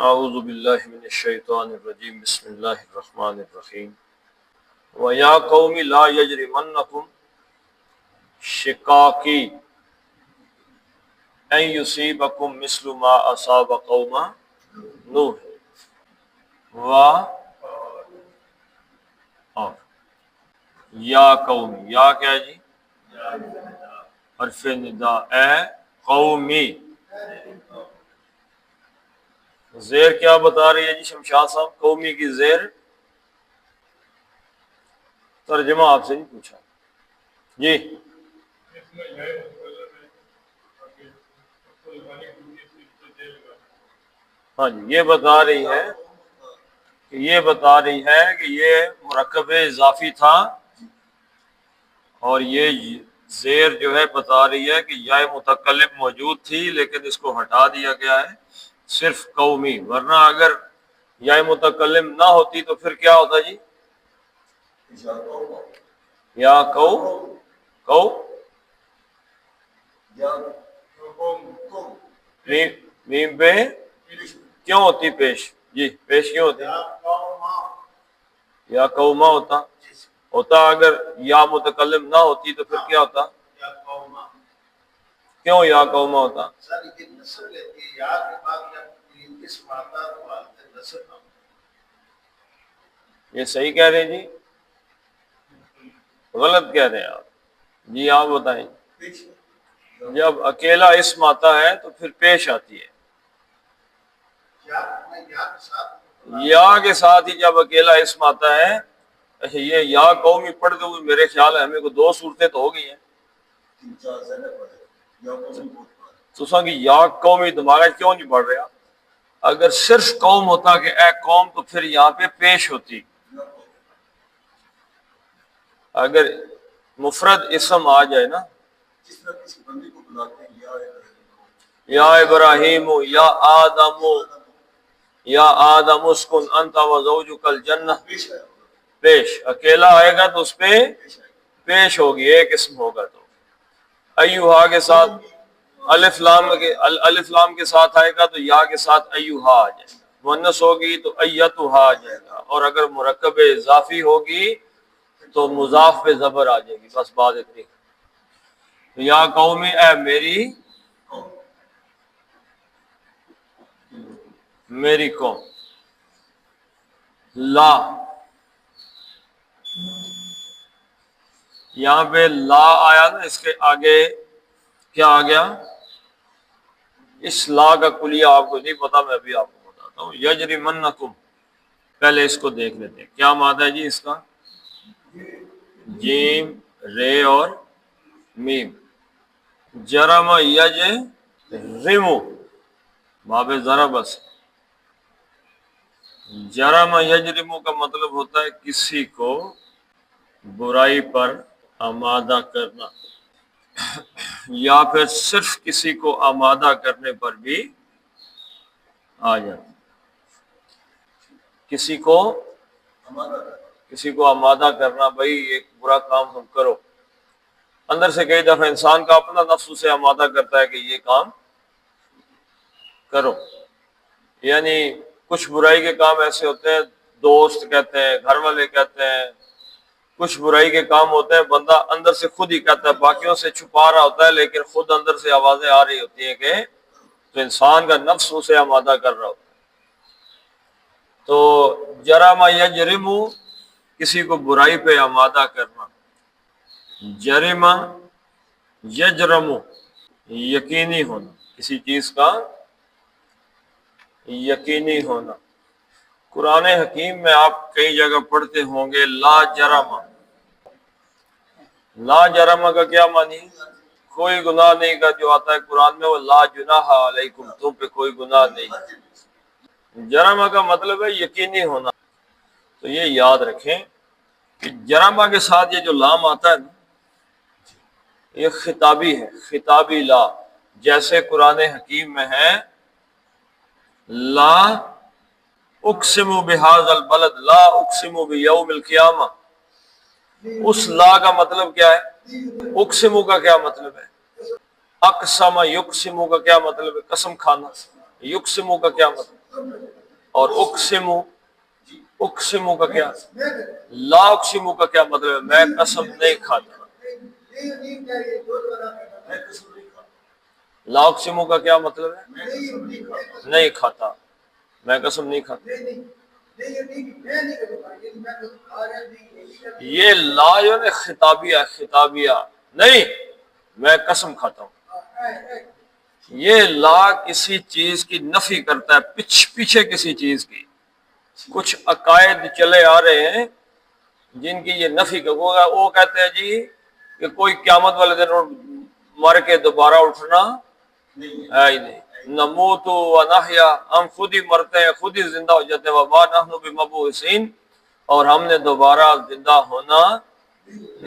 اعوذ باللہ من الشیطان الرجیم بسم اللہ الرحمن الرحیم وَيَا قَوْمِ لَا يَجْرِمَنَّكُمْ شِقَاقِي أَن يُصِيبَكُم مِّثْلُ مَا أَصَابَ قَوْمَ نوح اور یا قوم، یا کیا ہے جی؟ حرف ندا، اے قومی۔ زیر کیا بتا رہی ہے جی شمشاد صاحب؟ قومی کی زیر ترجمہ آپ سے نہیں پوچھا جی۔ ہاں جی، یہ بتا رہی ہے کہ یہ مرکب اضافی تھا، اور یہ زیر جو ہے بتا رہی ہے کہ یا متکلم موجود تھی لیکن اس کو ہٹا دیا گیا ہے، صرف قومی، ورنہ اگر یا متکلم نہ ہوتی تو پھر کیا ہوتا جی؟ یا میم پہ کیوں ہوتی پیش جی؟ پیش کیوں ہوتی؟ یا قوما ہوتا اگر یا متکلم نہ ہوتی تو پھر کیا ہوتا؟ کیوں یا قوما ہوتا؟ یہ صحیح کہہ رہے ہیں جی، غلط کہہ رہے ہیں آپ جی؟ آپ بتائیں۔ جب اکیلا اسم آتا ہے تو پھر پیش آتی ہے یا کے ساتھ ہی، جب اکیلا اسم آتا ہے۔ اچھا، یہ یا قومی پڑھتے ہوئے میرے خیال ہے ہمیں کو دو صورتیں تو ہو گئی ہیں۔ تو کہ یا قومی دماغ کیوں نہیں پڑھ رہا؟ اگر صرف قوم ہوتا کہ اے قوم تو پھر یہاں پہ پیش ہوتی۔ اگر مفرد اسم آ جائے نا، یا ابراہیم یا آدم، یا آدم اسکن انت وزوجک الجنہ، پیش اکیلا آئے گا تو اس پہ پیش ہوگی، ایک اسم ہوگا تو۔ ایوہا کے ساتھ الف لام کے ساتھ آئے گا تو یا کے ساتھ ایوہا آ جائے گا، مؤنث ہوگی تو ایتھا آ جائے گا، اور اگر مرکب اضافی ہوگی تو مضاف پہ زبر آ جائے گی، بس بات اتنی۔ تو یا قومی، اے میری قوم۔ لا، یہاں پہ لا آیا نا، اس کے آگے کیا آ گیا؟ اس لا کا کلیہ آپ کو نہیں پتا، میں ابھی آپ کو بتاتا ہوں۔ یجرمنکم، پہلے اس کو دیکھ لیتے ہیں کیا مادہ ہے جی اس کا؟ جیم، رے اور میم۔ جرم یجرمو، باب ذرا بس۔ جرم یجرمو کا مطلب ہوتا ہے کسی کو برائی پر آمادہ کرنا، یا پھر صرف کسی کو آمادہ کرنے پر بھی آ جاتا۔ کسی کو آمادہ کرنا، بھائی ایک برا کام تم کرو، اندر سے کئی دفعہ انسان کا اپنا نفس اسے آمادہ کرتا ہے کہ یہ کام کرو۔ یعنی کچھ برائی کے کام ایسے ہوتے ہیں، دوست کہتے ہیں، گھر والے کہتے ہیں، کچھ برائی کے کام ہوتے ہیں بندہ اندر سے خود ہی کہتا ہے، باقیوں سے چھپا رہا ہوتا ہے لیکن خود اندر سے آوازیں آ رہی ہوتی ہیں کہ تو انسان کا نفس اسے آمادہ کر رہا ہوتا ہے۔ تو جرم یجرم، کسی کو برائی پہ آمادہ کرنا۔ جرم یجرم، یقینی ہونا، کسی چیز کا یقینی ہونا۔ قرآن حکیم میں آپ کئی جگہ پڑھتے ہوں گے لا جرم۔ لا جرم کا کیا معنی؟ کوئی گناہ نہیں کا، جو آتا ہے قرآن میں وہ لا جناح علیکم، تم پہ کوئی گناہ نہیں۔ جرم کا مطلب ہے یقینی ہونا۔ تو یہ یاد رکھیں کہ جرم کے ساتھ یہ جو لام آتا ہے نا، یہ خطابی ہے، خطابی لا۔ جیسے قرآن حکیم میں ہے لا اقسم بہذا البلد، لا اقسم بیوم القیامہ، اس لا کا مطلب کیا ہے؟ اقسم کا کیا مطلب ہے؟ اقسم یقسم کا کیا مطلب ہے؟ قسم کھانا۔ یقسم کا کیا مطلب؟ اور اقسمو، اقسمو کا کیا، لا اقسمو کا کیا مطلب ہے؟ میں قسم نہیں کھاتا. لا اقسمو کا کیا مطلب ہے؟ نہیں کھاتا، میں قسم نہیں کھاتا. یہ لا جو ہے خطابیہ، خطابیہ نہیں، میں قسم کھاتا ہوں. یہ لا کسی چیز کی نفی کرتا ہے، پیچھے کسی چیز کی. کچھ عقائد چلے آ رہے ہیں جن کی یہ نفی ہوگا. وہ کہتے ہیں جی کہ کوئی قیامت والے دن مر کے دوبارہ اٹھنا ہے ہی نہیں. نموت و نحیا، ہم خود ہی مرتے ہیں، خود ہی زندہ ہو جاتے ہیں. وما نحن بمبعوثین، اور ہم نے دوبارہ زندہ ہونا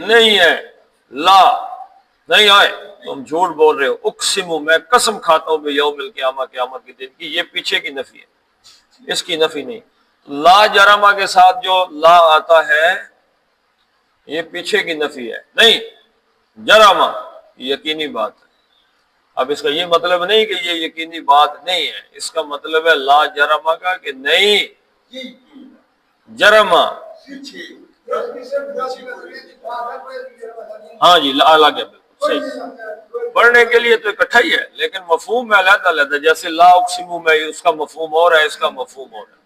نہیں ہے. لا نہیں آئے، تم جھوٹ بول رہے ہو. اقسم، میں قسم کھاتا ہوں بیوم القیامہ، قیامت کے دن کی. یہ پیچھے کی نفی ہے، اس کی نفی نہیں. لا جرمہ کے ساتھ جو لا آتا ہے یہ پیچھے کی نفی ہے. نہیں، جرمہ یقینی بات ہے. اب اس کا یہ مطلب نہیں کہ یہ یقینی بات نہیں ہے، اس کا مطلب ہے لا جرمہ کا کہ نہیں جرمہ. ہاں جی، لا گیا بالکل صحیح. پڑھنے کے لیے تو اکٹھا ہی ہے لیکن مفہوم میں علیحدہ علیحدہ. جیسے لا اقسم میں اس کا مفہوم اور ہے، اس کا مفہوم اور ہے.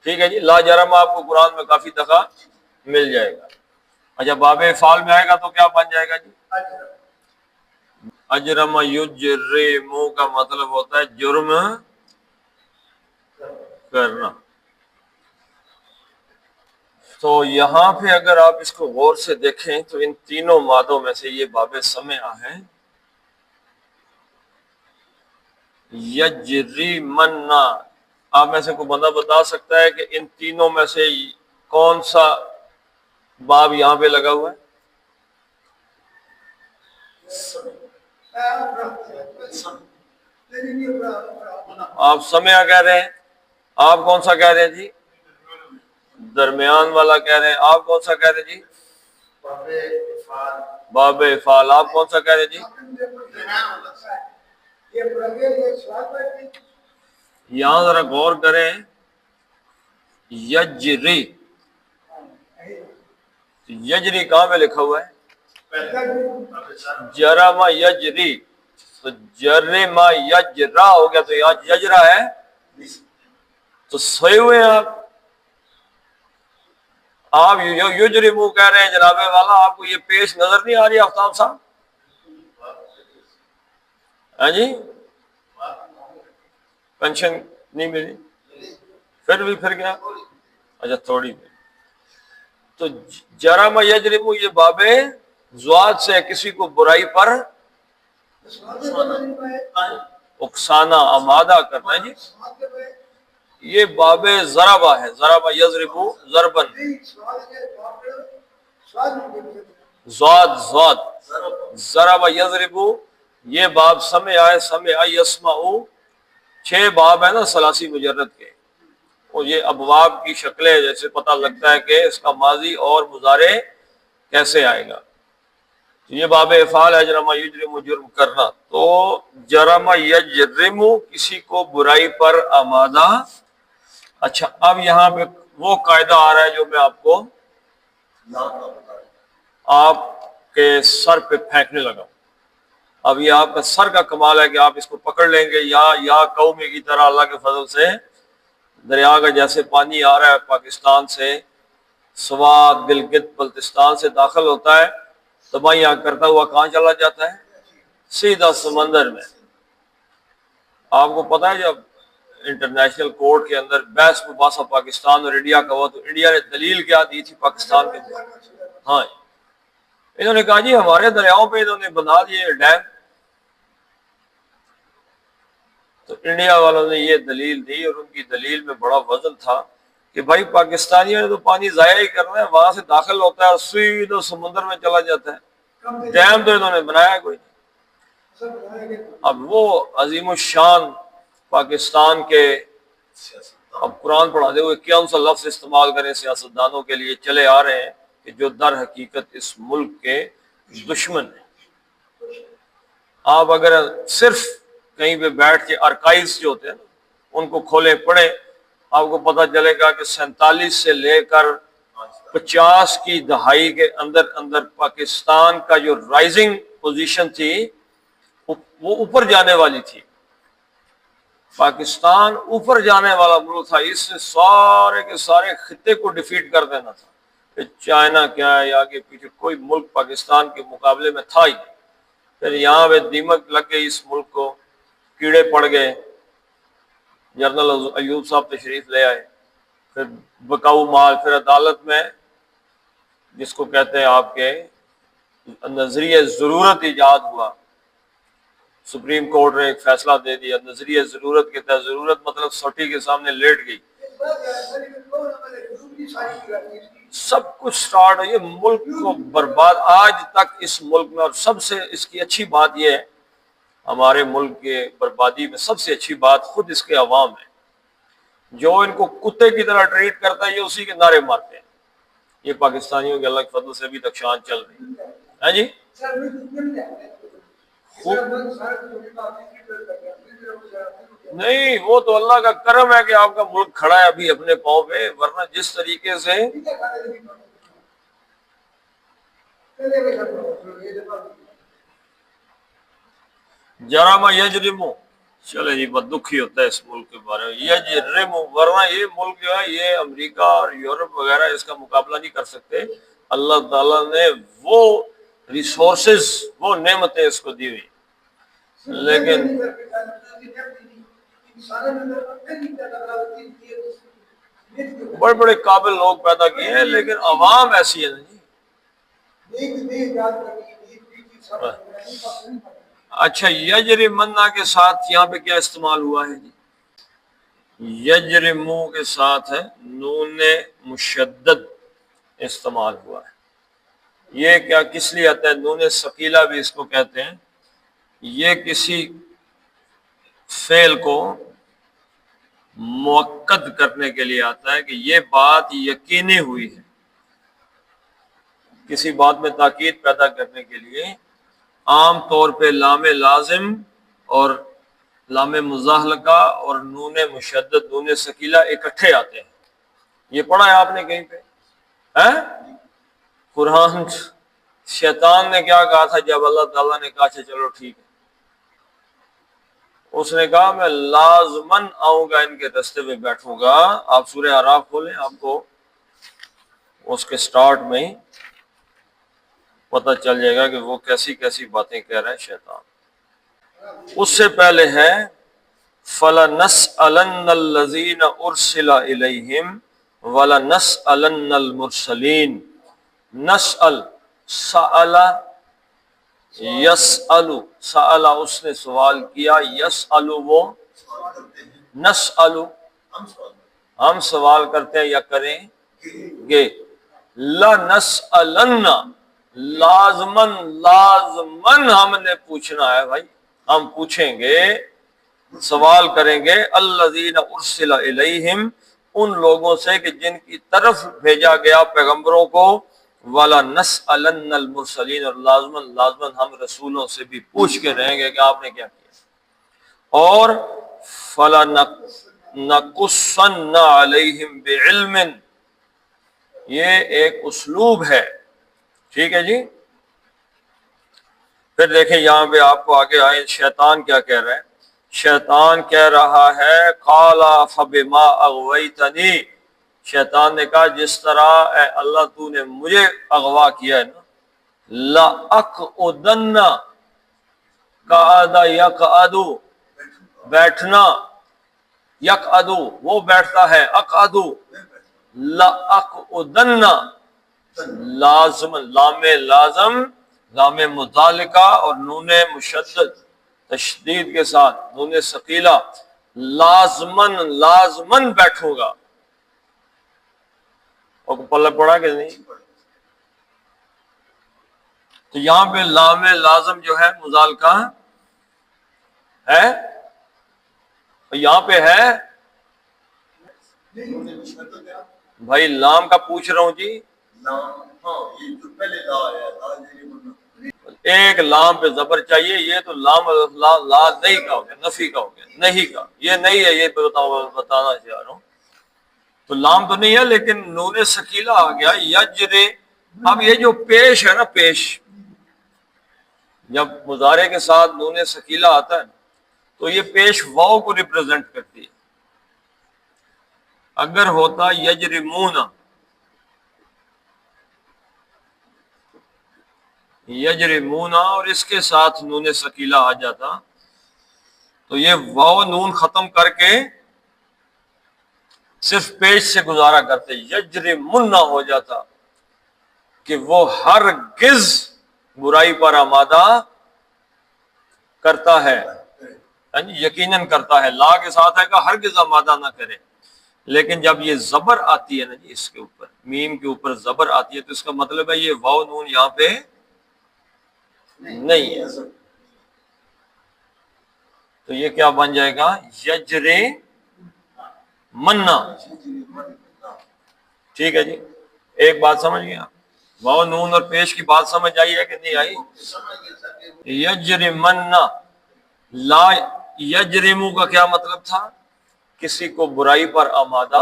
ٹھیک ہے جی. لا جرم آپ کو قرآن میں کافی دفعہ مل جائے گا. اچھا، باب افعال میں آئے گا تو کیا بن جائے گا جی؟ اجرم یجرم کا مطلب ہوتا ہے جرم کرنا. تو یہاں پہ اگر آپ اس کو غور سے دیکھیں تو ان تینوں مادوں میں سے یہ باب سمع ہے. یجری مننا، آپ میں سے کوئی بندہ بتا سکتا ہے کہ ان تینوں میں سے کون سا باب یہاں پہ لگا ہوا ہے؟ آپ سمع کہہ رہے ہیں، آپ کون سا کہہ رہے ہیں جی؟ درمیان والا کہہ رہے ہیں. آپ کون سا کہہ رہے ہیں جی؟ باب افعال. آپ کون سا کہہ رہے ہیں جی؟ یہاں ذرا غور کریں. یجری، یجری کہاں میں لکھا ہوا ہے؟ جرم یجری، تو جرم یجرا ہو گیا، تو یہاں یجرا ہے تو صحیح ہوئے آپ یجرمو کہہ رہے ہیں. جناب والا آپ کو یہ پیش نظر نہیں آ رہی آفتاب صاحب؟ ہاں جی، پینشن نہیں ملی پھر کیا؟ اچھا تھوڑی دیر. تو جرم یجرمو یہ باب زواد سے کسی کو برائی پر اکسانا، آمادہ کرنا ہے جی. یہ باب ضربہ ہے، ضربہ یضربو ضربن. زواد ضربہ یضربو. یہ باب سمع ہے، سمع یسمعو. 6 باب ہے نا ثلاثی مجرد کے، اور یہ ابواب کی شکلیں جیسے پتہ لگتا ہے کہ اس کا ماضی اور مضارع کیسے آئے گا. یہ باب افعال ہے، جرم یجرم جرم کرنا. تو جرم یجرم کسی کو برائی پر آمادہ. اچھا، اب یہاں پہ وہ قاعدہ آ رہا ہے جو میں آپ کو آپ کے سر پہ پھینکنے لگا. اب یہ آپ کا سر کا کمال ہے کہ آپ اس کو پکڑ لیں گے. یا قومی کی طرح اللہ کے فضل سے دریا کا جیسے پانی آ رہا ہے پاکستان سے، سوات گلگت بلتستان سے داخل ہوتا ہے، تباہیاں کرتا ہوا کہاں چلا جاتا ہے؟ سیدھا سمندر میں. آپ کو پتا ہے جب انٹرنیشنل کورٹ کے اندر بحث مباحثہ پاکستان اور انڈیا کا ہوا تو انڈیا نے دلیل کیا دی تھی پاکستان کے اوپر؟ ہاں، انہوں نے کہا جی ہمارے دریاؤں پہ انہوں نے بنا دیے ڈیم. تو انڈیا والوں نے یہ دلیل دی، اور ان کی دلیل میں بڑا وزن تھا کہ بھائی پاکستانیوں نے تو پانی ضائع ہی کرنا ہے، وہاں سے داخل ہوتا ہے اور سیدھا سمندر میں چلا جاتا ہے. ڈیم تو انہوں نے بنایا کوئی نہیں. اب وہ عظیم الشان پاکستان کے، اب قرآن پڑھاتے ہوئے کون سا لفظ استعمال کریں سیاستدانوں کے لیے چلے آ رہے ہیں کہ جو در حقیقت اس ملک کے دشمن ہیں. آپ اگر صرف کہیں پہ بیٹھ کے ارکائیز جو ہوتے ہیں ان کو کھولے پڑھیں، آپ کو پتہ چلے گا کہ 47 سے لے کر 50 کی دہائی کے اندر پاکستان کا جو رائزنگ پوزیشن تھی وہ اوپر جانے والی تھی، پاکستان اوپر جانے والا ملک تھا، اس سے سارے کے سارے خطے کو ڈیفیٹ کر دینا تھا، کہ چائنا کیا ہے آگے پیچھے کوئی ملک پاکستان کے مقابلے میں تھا ہی، پھر یہاں پہ دیمک لگ گئی، اس ملک کو کیڑے پڑ گئے، جنرل ایوب صاحب تشریف لے آئے، پھر بکاؤ مال، پھر عدالت میں جس کو کہتے ہیں آپ کے نظریہ ضرورت ایجاد ہوا، سپریم کورٹ نے ایک فیصلہ دے دیا نظریہ ضرورت کے تحت، ضرورت مطلب سوٹی کے سامنے لیٹ گئی، سب کچھ سٹارٹ، یہ ملک کو برباد آج تک اس ملک میں، اور سب سے اس کی اچھی بات یہ ہے، ہمارے ملک کے بربادی میں سب سے اچھی بات خود اس کے عوام ہے، جو ان کو کتے کی طرح ٹریٹ کرتا ہے یہ اسی کے نعرے مارتے ہیں، یہ پاکستانیوں کے اللہ کے فضل سے ابھی تک شان چل رہی ہے جی۔ نہیں، وہ تو اللہ کا کرم ہے کہ آپ کا ملک کھڑا ہے ابھی اپنے پاؤں پہ، ورنہ جس طریقے سے جرم یجرمو، چلے جی بد دکھی ہوتا ہے اس ملک کے بارے میں، یجرمو، ورنہ یہ ملک جو ہے یہ امریکہ اور یورپ وغیرہ اس کا مقابلہ نہیں کر سکتے، اللہ تعالیٰ نے وہ ریسورسز، وہ نعمتیں اس کو دی ہوئی، لیکن بڑے بڑے قابل لوگ پیدا کیے ہیں، لیکن عوام ایسی ہے نا جی۔ اچھا، یجرمنا کے ساتھ یہاں پہ کیا استعمال ہوا ہے جی؟ یجرمو کے ساتھ ہے نون مشدد استعمال ہوا ہے، یہ کیا کس لیے آتا ہے؟ نون ثقیلہ بھی اس کو کہتے ہیں، یہ کسی فعل کو مؤکد کرنے کے لیے آتا ہے کہ یہ بات یقینی ہوئی ہے، کسی بات میں تاکید پیدا کرنے کے لیے عام طور پہ لام لازم اور لام مزاحلقہ اور نون مشدد، نون ثقیلہ اکٹھے آتے ہیں، یہ پڑھا ہے آپ نے کہیں پہ؟ قرآن شیطان نے کیا کہا تھا جب اللہ تعالیٰ نے کہا چلو ٹھیک ہے، اس نے کہا میں لازماً آؤں گا ان کے رستے پہ بیٹھوں گا۔ آپ سورہ اعراف کھولیں، آپ کو اس کے سٹارٹ میں ہی پتہ چل جائے گا کہ وہ کیسی کیسی باتیں کہہ رہا ہے شیطان۔ اس سے پہلے ہے فَلَنَسْأَلَنَّ الَّذِينَ أُرْسِلَ إِلَيْهِمْ وَلَنَسْأَلَنَّ الْمُرْسَلِينَ۔ نسأل، سأل یسأل، سأل اس نے سوال کیا، یسأل وہ، نسأل ہم سوال کرتے ہیں یا کریں گے، لَنَسْأَلَنَّ لازماً لازماً ہم نے پوچھنا ہے بھائی، ہم پوچھیں گے، سوال کریں گے، الذین ارسل الیہم، ان لوگوں سے کہ جن کی طرف بھیجا گیا پیغمبروں کو، وَلَنَسْأَلَنَّ الْمُرْسَلِينَ، اور لازماً ہم رسولوں سے بھی پوچھ کے رہیں گے کہ آپ نے کیا کیا، اور فَلَنَقُصَّنَّ عَلَيْهِمْ بِعِلْمٍ، یہ ایک اسلوب ہے، ٹھیک ہے جی۔ پھر دیکھیں یہاں پہ آپ کو آگے آئے شیطان کیا کہہ رہا ہے، شیطان کہہ رہا ہے قَالَ فَبِمَا أَغْوَيْتَنِي، شیطان نے کہا جس طرح اے اللہ تو نے مجھے اغوا کیا ہے نا، لَأَقْعُدَنَّ، قَعَدَ يَقْعَدُ بیٹھنا، يَقْعَدُ وہ بیٹھتا ہے، اقعد، لَأَقْعُدَنَّ لازم، لام لازم، لام متعلقہ اور نون مشدد تشدید کے ساتھ نون ثقیلہ، لازماً لازماً بیٹھوں گا، اور پلہ پڑا کہ نہیں؟ تو یہاں پہ لام لازم جو ہے مزالقہ ہے، یہاں پہ ہے بھائی، لام کا پوچھ رہا ہوں جی، ایک لام پہ زبر چاہیے، یہ تو لام لا نہیں کا ہو گیا، نفی کا ہو گیا، نہیں کا، یہ نہیں ہے، یہ بتانا چاہ رہا ہوں. تو لام تو نہیں ہے لیکن نون ثقیلہ آ گیا یجرے. اب یہ جو پیش ہے نا، پیش جب مضارع کے ساتھ نون ثقیلہ آتا ہے تو یہ پیش واو کو ریپرزینٹ کرتی ہے. اگر ہوتا یجرمون، یجرمون اور اس کے ساتھ نون ثقیلہ آ جاتا تو یہ واو نون ختم کر کے صرف پیش سے گزارا کرتے، یجرمن ہو جاتا کہ وہ ہرگز برائی پر آمادہ کرتا ہے، یقیناً کرتا ہے. لا کے ساتھ ہے کہ ہرگز آمادہ نہ کرے. لیکن جب یہ زبر آتی ہے نا جی، اس کے اوپر میم کے اوپر زبر آتی ہے تو اس کا مطلب ہے یہ واو نون یہاں پہ نہیں ہے. تو یہ کیا بن جائے گا؟ یجرے منا. ٹھیک ہے جی، ایک بات سمجھ گئے آپ؟ واو نون اور پیش کی بات سمجھ آئی ہے کہ نہیں آئی؟ یجرمنا. لا یجرمو کا کیا مطلب تھا؟ کسی کو برائی پر آمادہ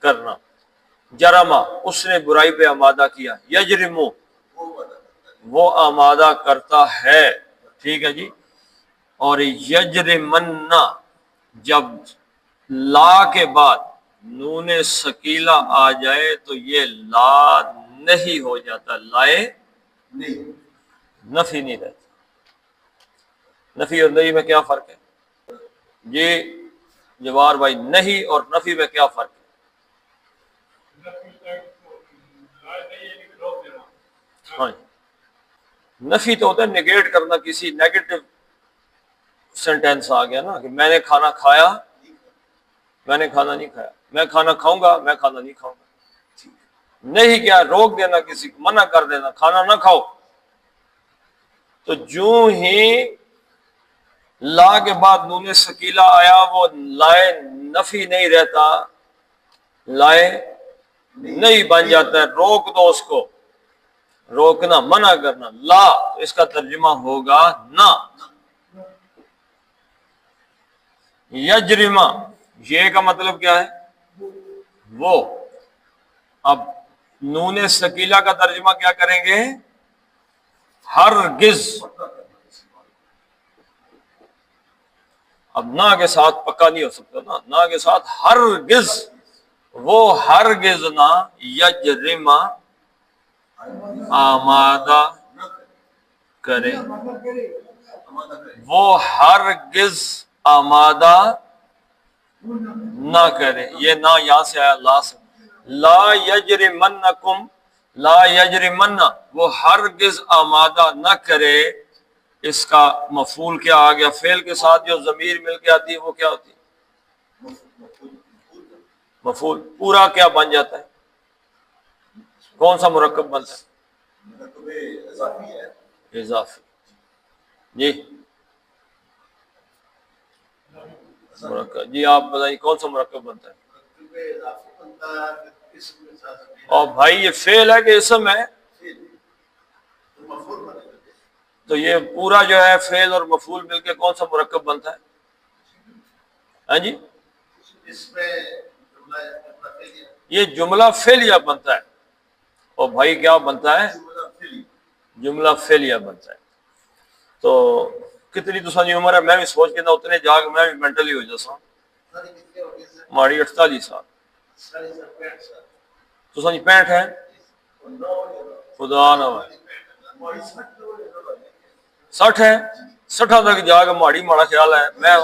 کرنا. جرما، اس نے برائی پہ آمادہ کیا. یجرمو، وہ آمادہ کرتا ہے. ٹھیک ہے جی. اور یجرمنا، جب لا کے بعد نون ثقیلہ آ جائے تو یہ لا نہیں ہو جاتا، لائے نفی نہیں رہتا. نفی اور نہیں میں کیا فرق ہے جی جوار بھائی؟ نہیں اور نفی میں کیا فرق ہے؟ ہاں، نفی تو ہوتا ہے نگیٹ کرنا، کسی نیگیٹو سینٹینس آ گیا نا کہ میں نے کھانا کھایا، میں نے کھانا نہیں کھایا. میں کھانا کھاؤں گا، میں کھانا نہیں کھاؤں گا. نہیں کیا، روک دینا، کسی کو منع کر دینا کھانا نہ کھاؤ. تو جو ہی لا کے بعد نون ثقیلہ آیا وہ لائے نفی نہیں رہتا، لائے نہیں بن جاتا ہے. روک دو اس کو، روکنا، منع کرنا. لا اس کا ترجمہ ہوگا نہ. یجرما، یہ کا مطلب کیا ہے؟ وہ. اب نون ثقیلہ کا ترجمہ کیا کریں گے؟ ہرگز. اب نہ کے ساتھ پکا نہیں ہو سکتا نا، نہ کے ساتھ ہرگز. وہ ہرگز نہ یجرما آمادہ کرے، وہ ہرگز آمادہ نہ کرے. یہ نہ یہاں سے آیا لا سے. لا یجرمنکم، لا یجرمن، وہ ہرگز آمادہ نہ کرے. اس کا مفعول کیا آ گیا؟ فعل کے ساتھ جو ضمیر مل کے آتی ہے وہ کیا ہوتی ہے؟ مفعول. پورا کیا بن جاتا ہے؟ کون سا مرکب بنتا ہے؟ اضافی. جی مرکب، جی آپ بتائیے کون سا مرکب بنتا ہے؟ اور بھائی یہ فعل ہے کہ اسم ہے؟ تو یہ پورا جو ہے فعل اور مفعول مل کے کون سا مرکب بنتا ہے؟ ہاں جی، یہ جملہ فعلیہ بنتا ہے. اور بھائی کیا بنتا ہے؟ جملہ فعلیہ بنتا ہے. تو کتنی تو سانی عمر ہے، میں بھی سوچ کے نہ اتنے جاگ میں بھی مینٹلی ہو جاتا ہوں. ہماری 48 سال تو سانی 65 ہے. خدا نہ 60 ہے. 60 تک جاگ ماڑی ماڑا خیال ہے میں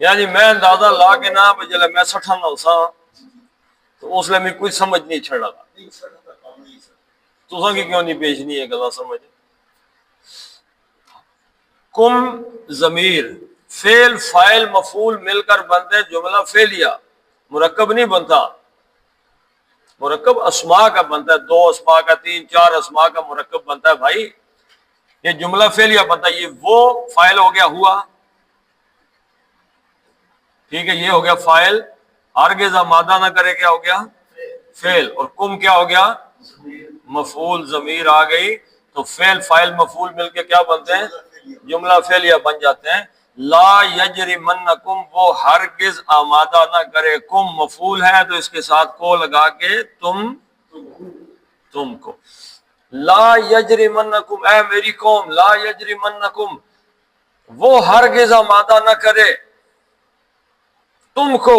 یعنی میں اندازہ لا کے نہ جلے میں 60 نہ ہوسا تو اس لیے میں کوئی سمجھ نہیں چھڑ لگا. تو کی کیوں نہیں پیش نہیں ہے گلا سمجھ. کم ضمیر فعل فاعل مفعول مل کر بنتے جملہ فعلیہ، مرکب نہیں بنتا. مرکب اسماء کا بنتا ہے، 2 اسماء کا، 3 4 اسماء کا مرکب بنتا ہے بھائی. یہ جملہ فعل یا بتا، یہ وہ فاعل ہو گیا ہوا، ٹھیک ہے، یہ ہو گیا فاعل، ہرگز آمادہ نہ کرے کیا ہو گیا فعل، اور کم کیا ہو گیا مفعول، ضمیر آ گئی، تو فعل فاعل مفعول مل کے کیا بنتے ہیں جملہ فعلیہ بن جاتے ہیں۔ لا یجرمنکم، وہ ہرگز آمادہ نہ کرے، کم مفعول ہے تو اس کے ساتھ کو لگا کے تم کو، لا یجرمنکم، اے میری قوم، لا یجرمنکم، وہ ہرگز آمادہ نہ کرے تم کو۔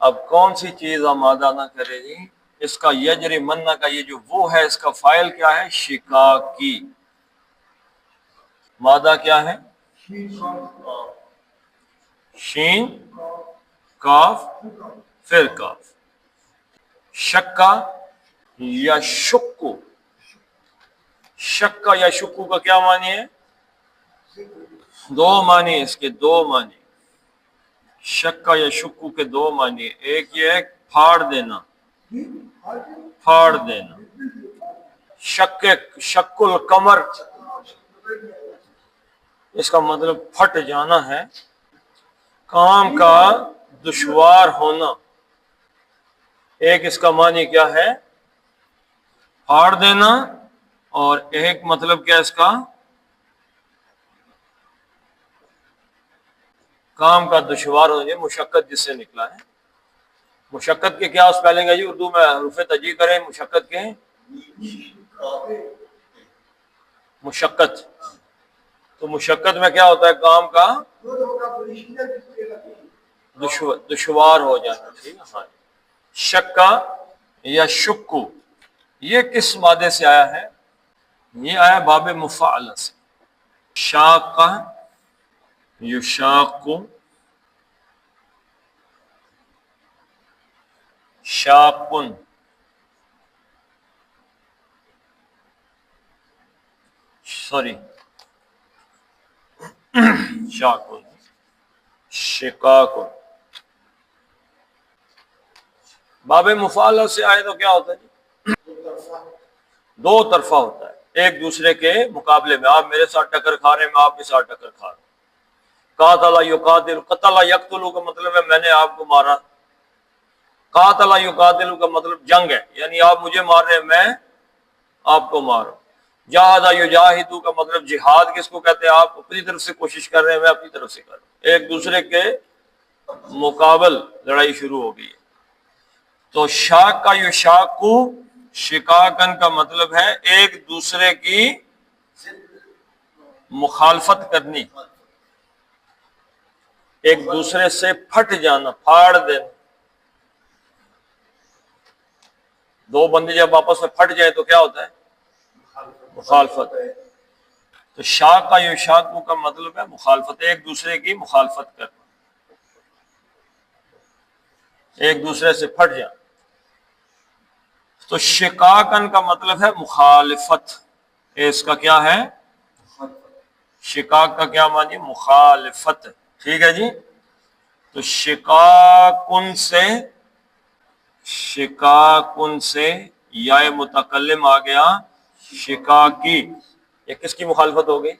اب کون سی چیز آمادہ نہ کرے جی؟ اس کا یجری مننا کا یہ جو وہ ہے، اس کا فائل کیا ہے شکاکی، مادہ کیا ہے شین کاف پھر کاف، شکا یا شکو، شکا یا شکو کا کیا معنی ہے؟ دو معنی، اس کے دو معنی، شکا یا شکو کے دو معنی، ایک یہ ہے پھاڑ دینا، پھاڑ دینا، شک القمر، اس کا مطلب پھٹ جانا ہے، کام کا دشوار ہونا، ایک اس کا معنی کیا ہے پھاڑ دینا، اور ایک مطلب کیا اس کا کام کا دشوار ہونا، یہ مشقت جس سے نکلا ہے۔ مشقت کے کیا اسپیلنگ ہے جی اردو میں؟ حروف تجزیہ کریں مشقت کے، مشقت، تو مشقت میں کیا ہوتا ہے کام کا دشوار ہو جانا، ٹھیک ہے ہاں۔ شکا یا شکو یہ کس مادے سے آیا ہے؟ یہ آیا باب مفعل سے، شاقہ یشاق، شاقن، سوری شاقن، شقاقن، باب مفعل سے آئے تو کیا ہوتا ہے جی؟ دو طرفہ ہوتا ہے، ایک دوسرے کے مقابلے میں، آپ میرے ساتھ ٹکر کھا رہے ہیں، میں آپ کے ساتھ ٹکر کھا رہا ہوں۔ قاتل یقاتل، قتل یقتل کا مطلب ہے میں نے آپ کو مارا، قاتل یقاتل کا مطلب جنگ ہے، یعنی آپ مجھے مار رہے ہیں میں آپ کو ماروں۔ جہاد یجاہد کا مطلب جہاد کس کو کہتے ہیں؟ آپ اپنی طرف سے کوشش کر رہے ہیں، میں اپنی طرف سے کر رہا ہوں، ایک دوسرے کے مقابل لڑائی شروع ہو گئی ہے۔ تو شاق کا یشاقو، شقاقن کا مطلب ہے ایک دوسرے کی مخالفت کرنی، ایک دوسرے سے پھٹ جانا، پھاڑ دینا۔ دو بندے جب آپس میں پھٹ جائے تو کیا ہوتا ہے مخالفت ہے۔ تو شاق کا یشاقو کا مطلب ہے مخالفت، ایک دوسرے کی مخالفت کرنا، ایک دوسرے سے پھٹ جانا۔ تو شقاقن کا مطلب ہے مخالفت، اس کا کیا ہے شقاق کا کیا معنی مخالفت، ٹھیک ہے جی۔ تو شقاقن سے یا متکلم آ گیا شقاقی، یہ کس کی مخالفت ہو گئی؟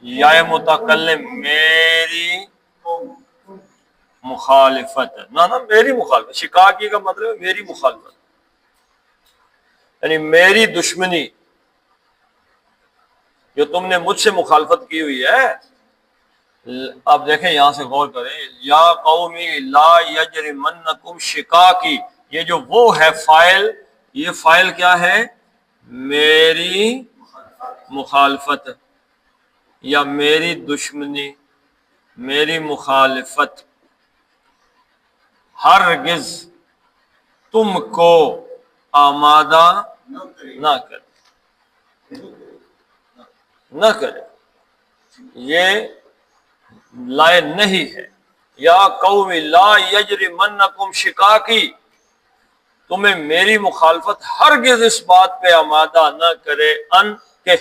یا متکلم میری مخالفت، نہ میری مخالفت، شقاقی کا مطلب ہے میری مخالفت، یعنی میری دشمنی جو تم نے مجھ سے مخالفت کی ہوئی ہے۔ اب دیکھیں یہاں سے غور کریں، یا قومی لا یجرمنکم شقاقی، یہ جو وہ ہے فائل، یہ فائل کیا ہے میری مخالفت یا میری دشمنی، میری مخالفت، ہرگز تم کو آمادہ نہ کرے، یہ لائن نہیں ہے۔ یا قوم لا یجرمنکم شقاقی، تمہیں میری مخالفت ہرگز اس بات پہ آمادہ نہ کرے ان کہ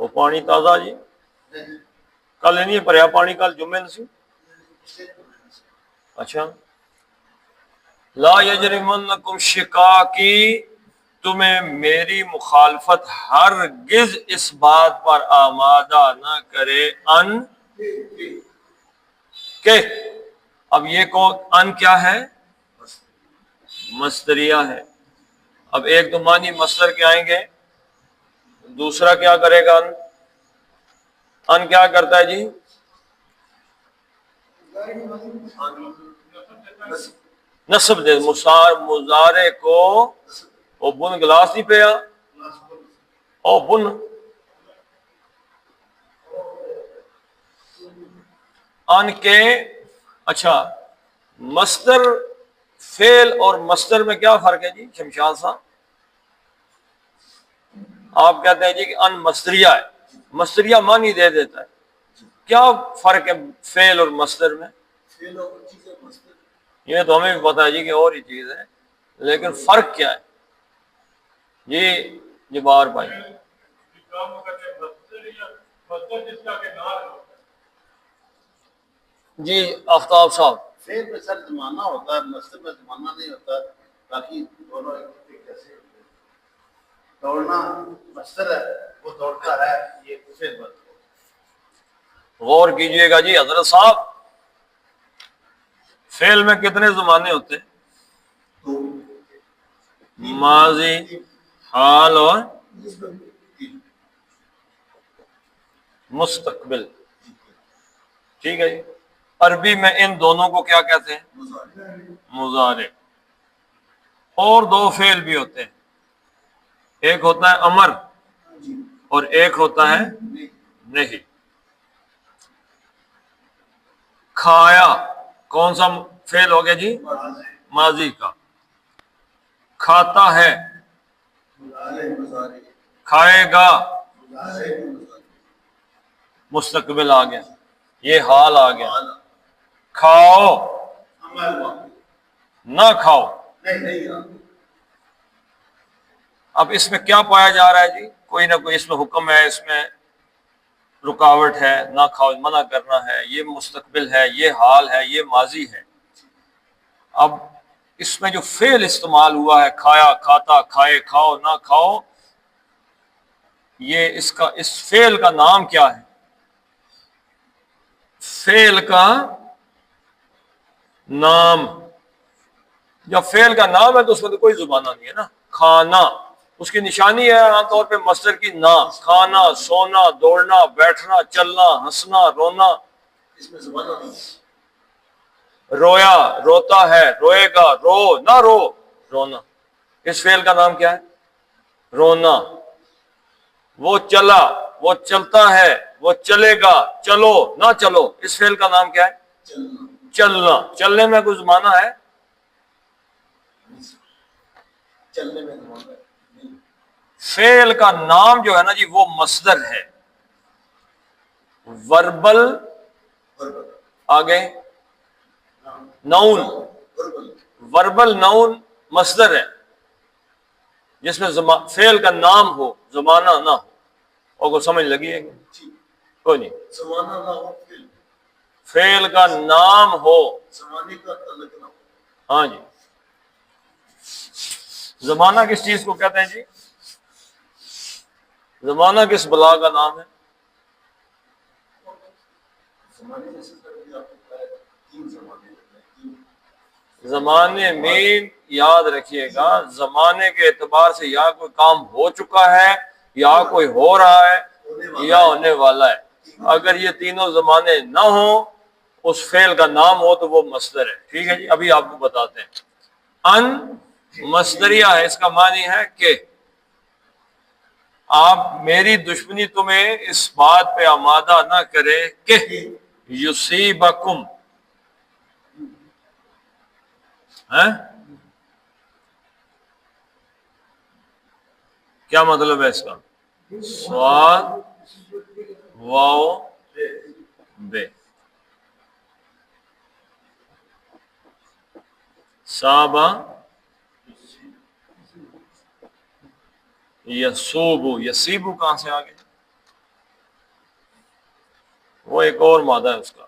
وہ پانی تازہ جی کل نہیں پریا پانی کل جمعے نسی اچھا لا یجرمنکم شقاقی تمہیں میری مخالفت ہرگز اس بات پر آمادہ نہ کرے ان کہ اب یہ کون ان کیا ہے مصدریہ ہے اب ایک دو معنی مصدر کے آئیں گے دوسرا کیا کرے گا ان کیا کرتا ہے جی نصب دے مضارع کو او بن گلاس نہیں پیا او بن ان کے اچھا مصدر فعل اور مصدر میں کیا فرق ہے جی شمشاد صاحب آپ کہتے ہیں جی کہ ان مصدریہ ہے مصدریہ معنی دے دیتا ہے کیا فرق ہے فعل اور مصدر میں یہ تو ہمیں بھی پتا ہے جی کہ اور ہی چیز ہے لیکن فرق کیا ہے جی بار بھائی جی آفتاب صاحب فعل میں سر زمانہ ہوتا ہے مصدر میں زمانہ نہیں ہوتا باقی دونوں ایک جیسے ہوتے ہیں دوڑنا مصدر ہے وہ دوڑتا ہے یہ فعل بن غور کیجئے گا جی حضرت صاحب فعل میں کتنے زمانے ہوتے ہیں ماضی حال اور مستقبل ٹھیک ہے جی عربی میں ان دونوں کو کیا کہتے ہیں مضارع اور دو فعل بھی ہوتے ہیں ایک ہوتا ہے امر اور ایک ہوتا ہے نہیں کھایا کون سا فعل ہو گیا جی ماضی کا کھاتا ہے کھائے گا مستقبل آ گیا یہ حال آ گیا کھاؤ نہ کھاؤ اب اس میں کیا پایا جا رہا ہے جی کوئی نہ کوئی اس میں حکم ہے اس میں رکاوٹ ہے نہ کھاؤ منع کرنا ہے یہ مستقبل ہے یہ حال ہے یہ ماضی ہے اب اس میں جو فعل استعمال ہوا ہے کھایا کھاتا کھائے کھاؤ نہ کھاؤ یہ اس فعل کا نام کیا ہے فعل کا نام جب فعل کا نام ہے تو اس میں تو کوئی زبانہ نہیں ہے نا کھانا اس کی نشانی ہے عام طور پہ مصدر کی نا کھانا سونا دوڑنا بیٹھنا چلنا ہنسنا رونا اس میں زبانہ نہیں رویا روتا ہے روئے گا رو نہ رو رونا اس فعل کا نام کیا ہے رونا وہ چلا وہ چلتا ہے وہ چلے گا چلو نہ چلو اس فعل کا نام کیا ہے چلنا چلنے میں کوئی زمانہ ہے چلنے میں زمانہ ہے فعل کا نام جو ہے نا جی وہ مصدر ہے وربل آگے نون وربل نون مصدر ہے جس میں فعل کا نام ہو زمانہ نہ ہو اور کو سمجھ لگی ہے کوئی نہیں زمانہ نہ ہو فعل کا نام ہو زمانے کا تعلق نہ ہو ہاں جی زمانہ کس چیز کو کہتے ہیں جی زمانہ کس بلا کا نام ہے زمانے جیسے آپ کو پتا ہے تین زمانے ہوتے ہیں زمانے مین یاد رکھیے گا زمانے کے اعتبار سے یا کوئی کام ہو چکا ہے یا کوئی ہو رہا ہے یا ہونے والا ہے اگر یہ تینوں زمانے نہ ہوں اس فعل کا نام ہو تو وہ مصدر ہے ٹھیک ہے جی ابھی آپ کو بتاتے ہیں ان مصدریہ ہے اس کا معنی ہے کہ آپ میری دشمنی تمہیں اس بات پہ آمادہ نہ کرے کہ یصیبکم کیا مطلب ہے اس کا سواد واو بے صابا یسوبو یسیبو کہاں سے آگے وہ ایک اور مادہ ہے اس کا.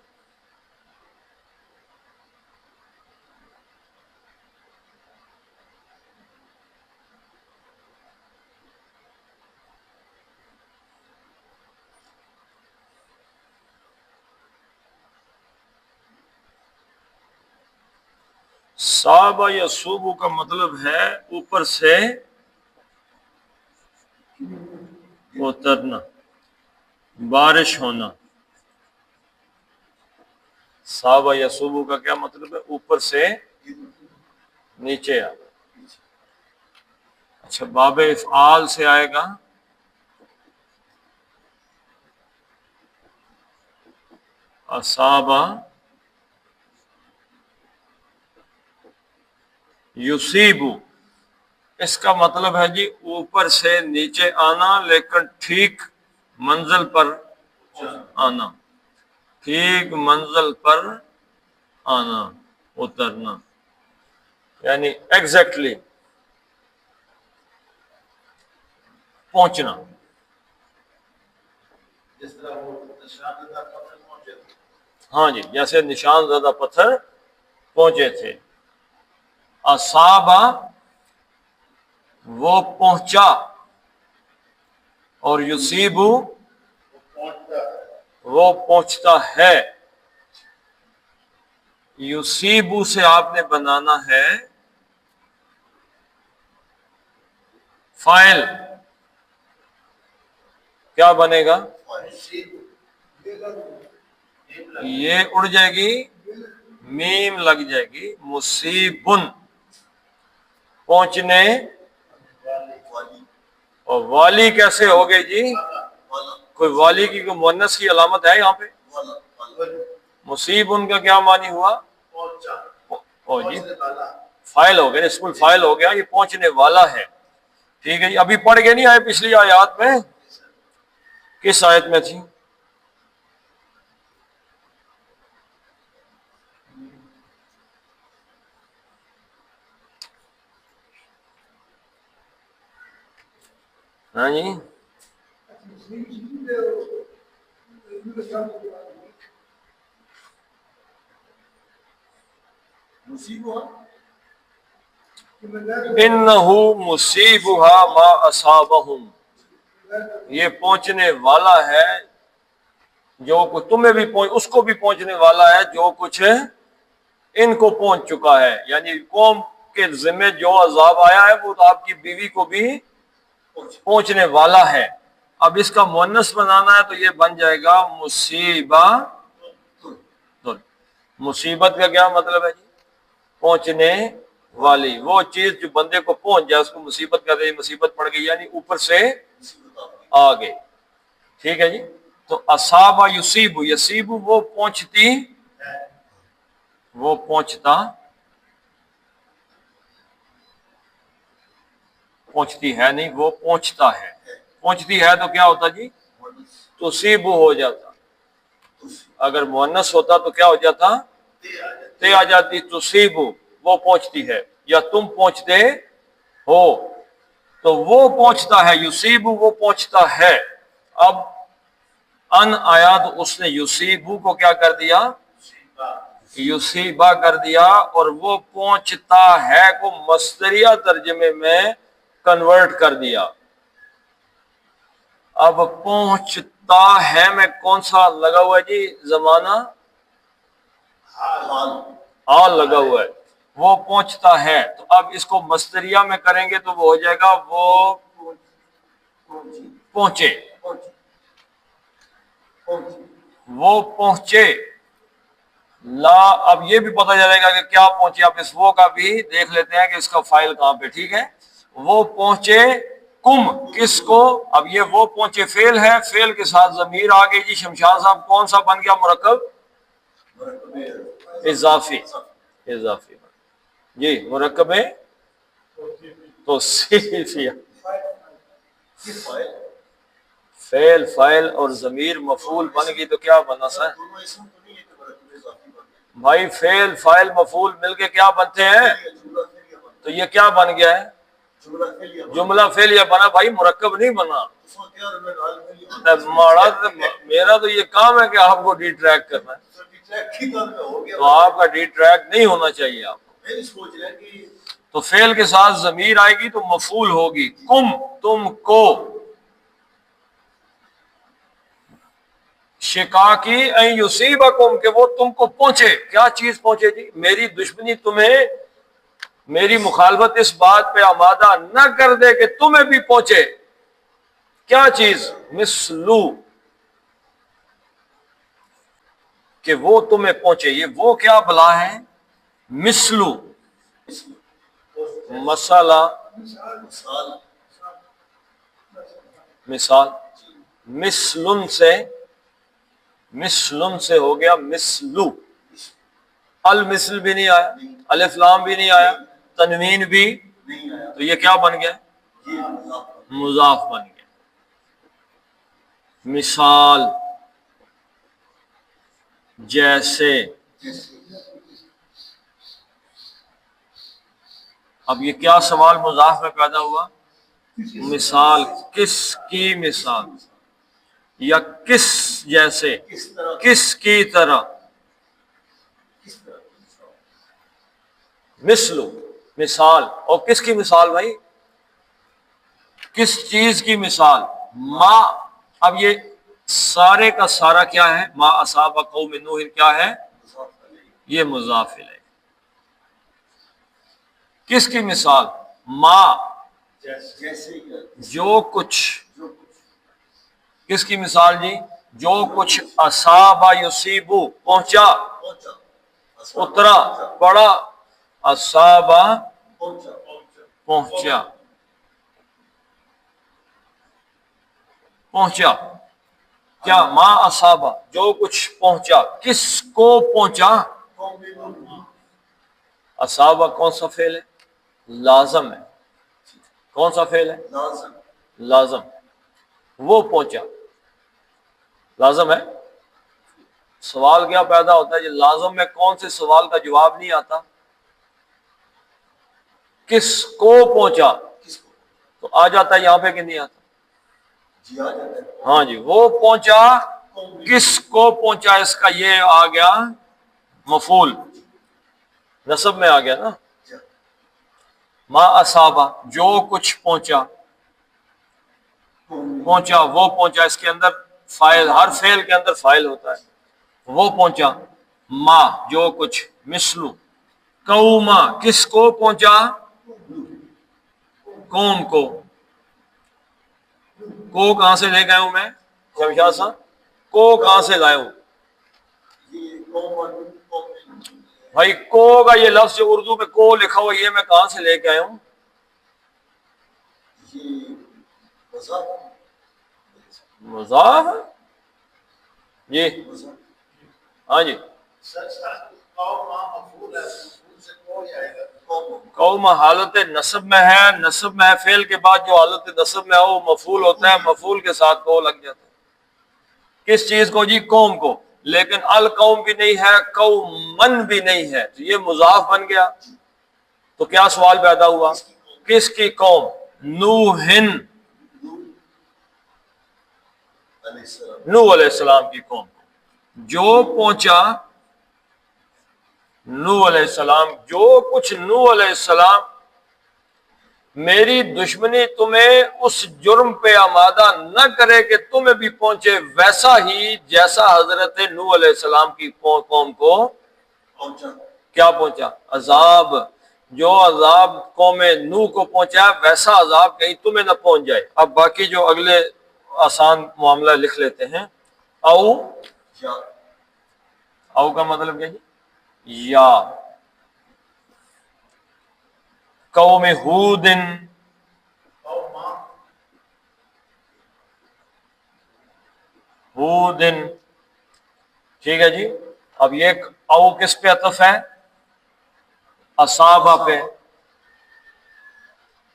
صابہ یا صوبو کا مطلب ہے اوپر سے اترنا، بارش ہونا. صابہ یا صوبو کا کیا مطلب ہے؟ اوپر سے نیچے آنا. اچھا، باب افعال سے آئے گا اصابہ یصیبو. اس کا مطلب ہے جی اوپر سے نیچے آنا، لیکن ٹھیک منزل پر آنا، ٹھیک منزل پر آنا، اترنا، یعنی ایگزیکٹلی پہنچنا. جس طرح وہ نشان زدہ پتھر پہنچے تھے. ہاں جی، جیسے نشان زدہ پتھر پہنچے تھے. اصابہ وہ پہنچا، اور یصیبو وہ پہنچتا ہے. وہ پہنچتا ہے. یصیبو سے آپ نے بنانا ہے فاعل. کیا بنے گا؟ یہ اڑ جائے گی، میم لگ جائے گی. مصیبن پہنچنے، اور والی کیسے ہو گئی جی؟ کوئی والی کی کوئی مؤنث کی علامت ہے یہاں پہ؟ مصیبن کا کیا معنی ہوا؟ او جی، فاعل ہو گیا، اسم الفاعل ہو گیا، یہ پہنچنے والا ہے. ٹھیک ہے جی. ابھی پڑھ کے نہیں آئے پچھلی آیات میں؟ کس آیت میں تھی؟ ہاں جی، انہو مصیبہا ما اصابہم. یہ پہنچنے والا ہے جو کچھ تمہیں بھی اس کو بھی پہنچنے والا ہے جو کچھ ان کو پہنچ چکا ہے. یعنی قوم کے ذمہ جو عذاب آیا ہے وہ تو آپ کی بیوی کو بھی پہنچنے والا ہے. اب اس کا مؤنث بنانا ہے تو یہ بن جائے گا مصیبہ. مصیبت کا کیا مطلب ہے جی؟ پہنچنے والی. وہ چیز جو بندے کو پہنچ جائے اس کو مصیبت کہتے ہیں. مصیبت پڑ گئی یعنی اوپر سے آ گئی. ٹھیک ہے جی. تو اصابہ یصیبو، یصیبو وہ پہنچتی، وہ پہنچتا، پہنچتی ہے نہیں، وہ پہنچتا ہے. پہنچتی ہے تو کیا ہوتا جی؟ تصیبو ہو جاتا. اگر مؤنث ہوتا تو کیا ہو جاتا؟ تے آ جاتی. تصیبو وہ پہنچتی ہے، یا تم پہنچتے ہو. تو وہ پہنچتا ہے، یصیبو وہ پہنچتا ہے. اب ان آیا تو اس نے یصیبو کو کیا کر دیا؟ یصیبہ کر دیا. اور وہ پہنچتا ہے کو مصدریہ ترجمے میں کنورٹ کر دیا. اب پہنچتا ہے میں کون سا لگا ہوا ہے جی؟ زمانہ حال لگا ہوا ہے. وہ پہنچتا ہے. تو اب اس کو مصدریہ میں کریں گے تو وہ ہو جائے گا وہ پہنچے. وہ پہنچے. لا اب یہ بھی پتہ چلے گا کہ کیا پہنچے. اب اس وہ کا بھی دیکھ لیتے ہیں کہ اس کا فائل کہاں پہ. ٹھیک ہے. وہ پہنچے کم کس کو؟ اب یہ وہ پہنچے فعل ہے، فعل کے ساتھ ضمیر آ گئی جی. شمشاد صاحب کون سا بن گیا مرکب؟ اضافی. اضافی جی، مرکب توصیفیہ. فعل فاعل اور ضمیر مفعول بن گئی تو کیا بنا سر؟ بھائی فعل فاعل مفعول مل کے کیا بنتے ہیں؟ تو یہ کیا بن گیا ہے؟ جملہ فعلیہ بنا بھائی، مرکب نہیں بنا. اور میں غالب نہیں ماڑا تو میرا تو یہ کام ہے کہ آپ کو ڈی ٹریک کرنا ہے، ٹریک کی طور پہ ہو گیا. تو آپ کا ڈی ٹریک نہیں ہونا چاہیے آپ کو. میں بھی سوچ رہا کہ تو فعل کے ساتھ ضمیر آئے گی تو مفعول ہوگی، کم تم کو، شقاقی ان یصیبکم کہ وہ تم کو پہنچے. کیا چیز پہنچے جی؟ میری دشمنی تمہیں، میری مخالفت اس بات پہ آمادہ نہ کر دے کہ تمہیں بھی پہنچے. کیا چیز؟ مثلو، کہ وہ تمہیں پہنچے. یہ وہ کیا بلا ہے؟ مثلو، مسئلہ، مثال. مثلن سے ہو گیا مثلو. المثل بھی نہیں آیا، الف لام بھی نہیں آیا، تنوین بھی، نہیں آیا تو یہ کیا بن گیا؟ یہ مضاف بن گیا. مثال، جیسے. اب یہ کیا سوال مضاف میں پیدا ہوا؟ مثال، کس کی مثال، یا کس جیسے، کس طرح کس کی طرح. مثلو، مثال. اور کس کی مثال بھائی؟ کس چیز کی مثال؟ ما. اب یہ سارے کا سارا کیا ہے؟ ما اصاب قوم نوح کیا ہے؟ یہ مضاف الیہ. کس کی مثال؟ ما، جیسے جو کچھ. کس کی مثال جی؟ جو کچھ اصابہ یصیبو، پہنچا، اترا، پڑا. اصابہ، پہنچا، پہنچا. کیا؟ ما اصابہ، جو کچھ پہنچا. کس کو پہنچا؟ اصابہ کون سا فعل ہے؟ لازم ہے. کون سا فعل ہے؟ لازم. وہ پہنچا، لازم ہے. سوال کیا پیدا ہوتا ہے؟ یہ لازم میں کون سے سوال کا جواب نہیں آتا؟ کس کو پہنچا، تو آ جاتا ہے یہاں پہ کہ نہیں آتا؟ ہاں جی. وہ پہنچا، کس کو پہنچا، اس کا یہ آ گیا مفعول، نصب میں آ گیا نا. ما اصابہ، جو کچھ پہنچا. پہنچا، وہ پہنچا. اس کے اندر فاعل، ہر فعل کے اندر فاعل ہوتا ہے. وہ پہنچا، ما، جو کچھ. مثلو، قوما، کس کو پہنچا؟ قوم کو. کو کہاں سے لے گئے ہوں میں شمشاد صاحب؟ کو کہاں سے لائے ہوں بھائی؟ کو کا یہ لفظ جو اردو میں کو لکھا ہوا، یہ میں کہاں سے لے کے آیا ہوں؟ مضاف جی. ہاں جی. قوم حالت نصب میں ہے، نصب میں ہے. فعل کے بعد جو حالت نصب میں ہے وہ مفعول ہوتا ہے، مفعول کے ساتھ کو لگ جاتا ہے. کس چیز کو جی؟ قوم کو. لیکن القوم بھی نہیں ہے، قومن بھی نہیں ہے، تو یہ مضاف بن گیا. تو کیا سوال پیدا ہوا؟ کس کی قوم؟ نوحن، نوح علیہ السلام کی قوم کو. جو پہنچا نوح علیہ السلام، جو کچھ نوح علیہ السلام. میری دشمنی تمہیں اس جرم پہ آمادہ نہ کرے کہ تمہیں بھی پہنچے ویسا ہی جیسا حضرت نوح علیہ السلام کی قوم کو کیا پہنچا؟ عذاب. جو عذاب قوم نوح کو پہنچا ویسا عذاب کہیں تمہیں نہ پہنچ جائے. اب باقی جو اگلے آسان معاملہ لکھ لیتے ہیں. او کا مطلب کیا جی؟ یا. قوم ہودن، ہودن، ٹھیک ہے جی. اب یہ او کس پہ عطف ہے؟ اصابہ پہ.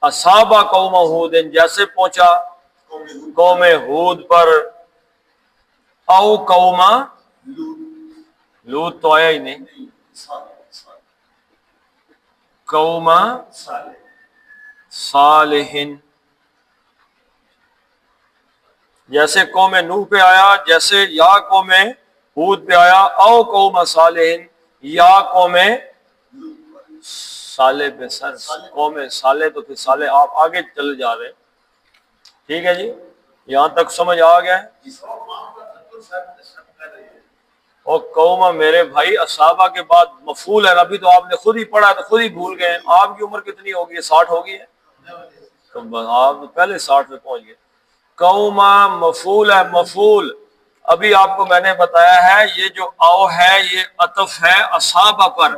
اصابہ قوم ہودن، جیسے پہنچا قوم ہود پر. او قوم لوط تو آیا ہی نہیں. قوم صالحین. جیسے قوم نوح پہ آیا، جیسے یا قوم ہود پہ آیا، او قوم صالح یا قوم صالح پہ سر قوم صالح تو پھر صالح آپ آگے چلے جا رہے ہیں. ٹھیک ہے جی، یہاں تک سمجھ آ گیا ہے. جس کو معاف کا تذکر صاحب نصب کر رہے ہیں. اور قوم میرے بھائی اصحابہ کے بعد مفعول ہے، ابھی تو آپ نے خود ہی پڑھا تو خود ہی بھول گئے. آپ کی عمر کتنی ہوگی؟ 60 ہوگی ہے، تو آپ پہلے 60 پہ پہنچ گئے. قوم مفعول ہے، مفعول. ابھی آپ کو میں نے بتایا ہے یہ جو او ہے یہ عطف ہے اصحابہ پر،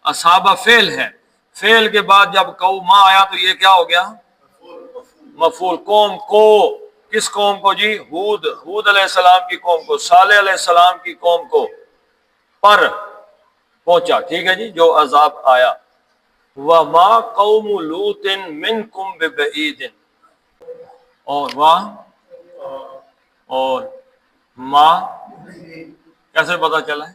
اصحابہ فعل ہے. فعل کے بعد جب قوما آیا تو یہ کیا ہو گیا؟ مفعول. قوم کو، کس قوم کو جی؟ ہود علیہ السلام کی قوم کو، صالح علیہ السلام کی قوم کو پر پہنچا. ٹھیک ہے جی، جو عذاب آیا. وَمَا قَوْمُ لُوطٍ مِّنْكُمْ بِبَعِيدٍ، اور ماں کیسے پتا چلا ہے؟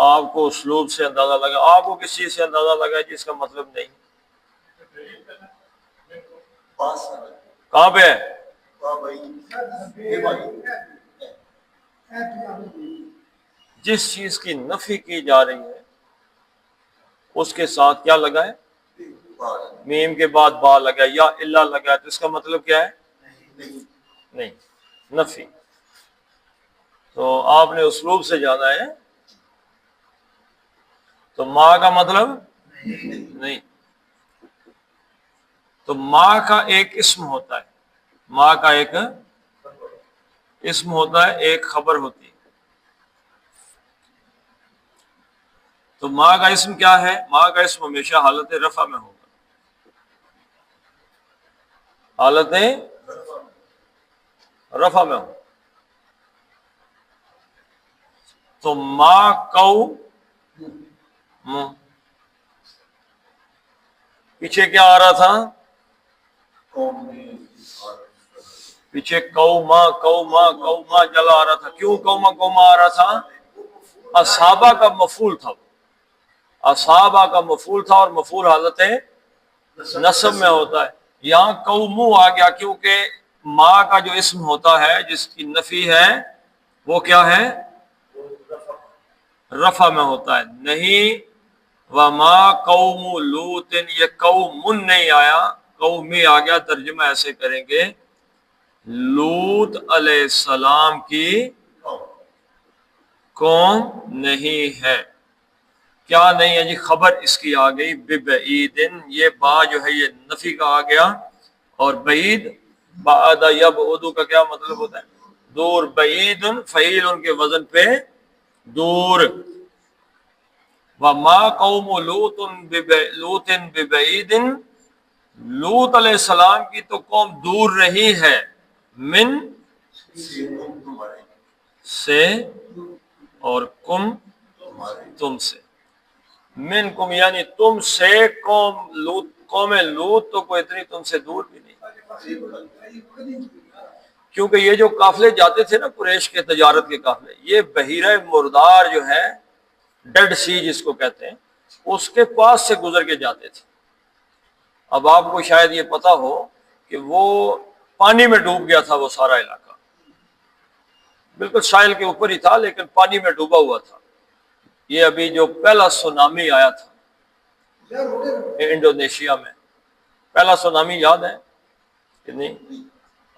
آپ کو اسلوب سے اندازہ لگا، آپ کو کس چیز سے اندازہ لگا جس کا مطلب نہیں؟ کہاں پہ ہے؟ جس چیز کی نفی کی جا رہی ہے اس کے ساتھ کیا لگا ہے؟ میم کے بعد با لگا یا الا لگا ہے، تو اس کا مطلب کیا ہے؟ نہیں، نفی. تو آپ نے اسلوب سے جانا ہے. تو ماں کا مطلب نہیں. تو ماں کا ایک اسم ہوتا ہے، ماں کا ایک اسم ہوتا ہے، ایک خبر ہوتی ہے. تو ماں کا اسم کیا ہے؟ ماں کا اسم ہمیشہ حالت رفع میں ہوگا، حالت رفع میں ہو. تو ماں کو پیچھے کیا آ رہا تھا؟ پیچھے قوما چلا آ رہا تھا. کیوں قوما آ رہا تھا؟ اصحابہ کا مفعول تھا، اصحابہ کا مفعول تھا، اور مفعول حالت نصب میں ہوتا ہے. یہاں قومو آ گیا کیونکہ ماں کا جو اسم ہوتا ہے جس کی نفی ہے وہ کیا ہے؟ رفع میں ہوتا ہے. نہیں وما قوم لوط، یہ قوم نہیں آیا، قومی آ گیا. ترجمہ ایسے کریں گے لوط علیہ السلام کی قوم نہیں ہے. کیا نہیں ہے جی؟ خبر اس کی آ گئی ببعیدن. یہ با جو ہے یہ نفی کا آ گیا، اور بعید بعد یبعد کا کیا مطلب ہوتا ہے؟ دور. بعید فعیل ان کے وزن پہ دور. وما قوم لوط ببعید، لوط علیہ السلام کی تو قوم دور رہی ہے من سے، اور کم تم سے. من کم یعنی تم سے. قوم لوط تو کوئی اتنی تم سے دور بھی نہیں، کیونکہ یہ جو قافلے جاتے تھے نا قریش کے تجارت کے قافلے، یہ بحیرہ مردار جو ہے، ڈیڈ سی جس کو کہتے ہیں، اس کے پاس سے گزر کے جاتے تھے. اب آپ کو شاید یہ پتا ہو کہ وہ پانی میں ڈوب گیا تھا وہ سارا علاقہ، بالکل ساحل کے اوپر ہی تھا لیکن پانی میں ڈوبا ہوا تھا. یہ ابھی جو پہلا سونامی آیا تھا انڈونیشیا میں، پہلا سونامی یاد ہے کہ نہیں؟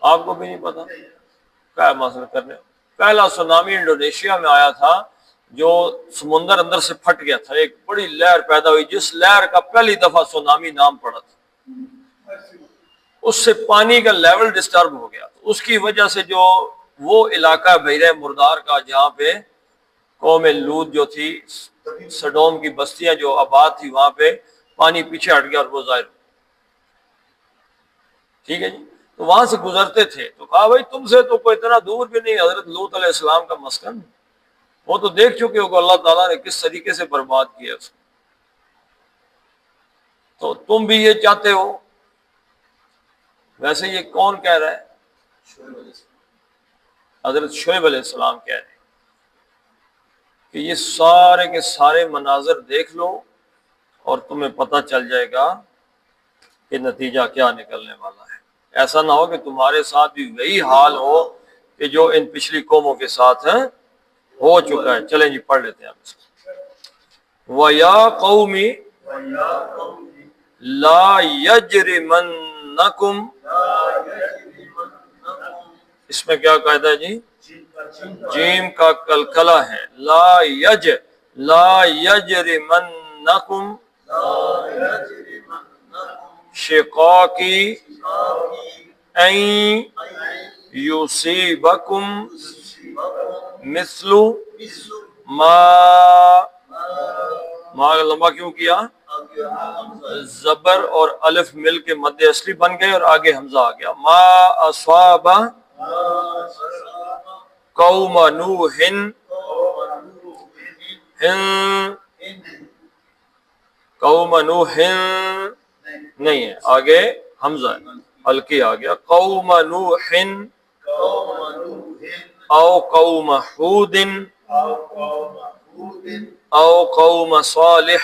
آپ کو بھی نہیں پتا؟ کیا مسئلہ کرنے. پہلا سونامی انڈونیشیا میں آیا تھا، جو سمندر اندر سے پھٹ گیا تھا، ایک بڑی لہر پیدا ہوئی جس لہر کا پہلی دفعہ سونامی نام پڑا تھا. اس سے پانی کا لیول ڈسٹرب ہو گیا، اس کی وجہ سے جو وہ علاقہ بحیرہ مردار کا جہاں پہ قوم لوط جو تھی، سڈوم کی بستیاں جو آباد تھی، وہاں پہ پانی پیچھے ہٹ گیا اور وہ ظاہر. ٹھیک ہے جی. تو وہاں سے گزرتے تھے تو کہا بھائی تم سے تو کوئی اتنا دور بھی نہیں حضرت لوط علیہ السلام کا مسکن، وہ تو دیکھ چکے ہو کہ اللہ تعالیٰ نے کس طریقے سے برباد کیا اس کو، تو تم بھی یہ چاہتے ہو. ویسے یہ کون کہہ رہا ہے؟ حضرت شعیب علیہ السلام کہہ رہے ہیں کہ یہ سارے کے سارے مناظر دیکھ لو اور تمہیں پتہ چل جائے گا کہ نتیجہ کیا نکلنے والا ہے. ایسا نہ ہو کہ تمہارے ساتھ بھی وہی حال ہو کہ جو ان پچھلی قوموں کے ساتھ ہو چکا ہے۔ چلیں جی پڑھ لیتے ہیں آپ اس کو۔ وَيَا قَوْمِ لَا يَجْرِمَنَّكُمْ، اس میں کیا قاعدہ ہے جی؟ جیم کا کلکلہ ہے، لا یجرمنکم شقاقی ان یصیبکم مثل ما لمبا کیوں کیا؟ زبر اور الف مل کے مد اصلی بن گئے اور آگے حمزہ آ گیا۔ ما اصاب قوم نوح قوم نوح نہیں ہے، آگے حمزہ ہے، ہلکی آ گیا۔ قوم نوح او قوم ہود او قوم صالح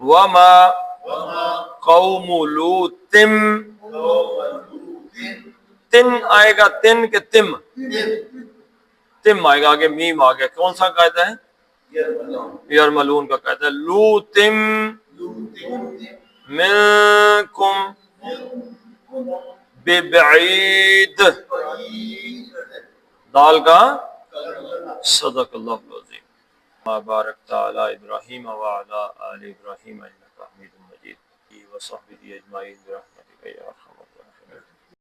وما قوم لوط، تن آئے گا، تن کے تم آئے گا، آگے میم آ گیا۔ کون سا قاعدہ ہے؟ یرملون کا قاعدہ ہے۔ لوتم منکم ببعید، دال کا صدق اللہ العظیم۔ ما بارکت علی ابراہیم وعلی آل ابراہیم انک حمید مجید وصحبہ اجمعین برحمتک یا ارحم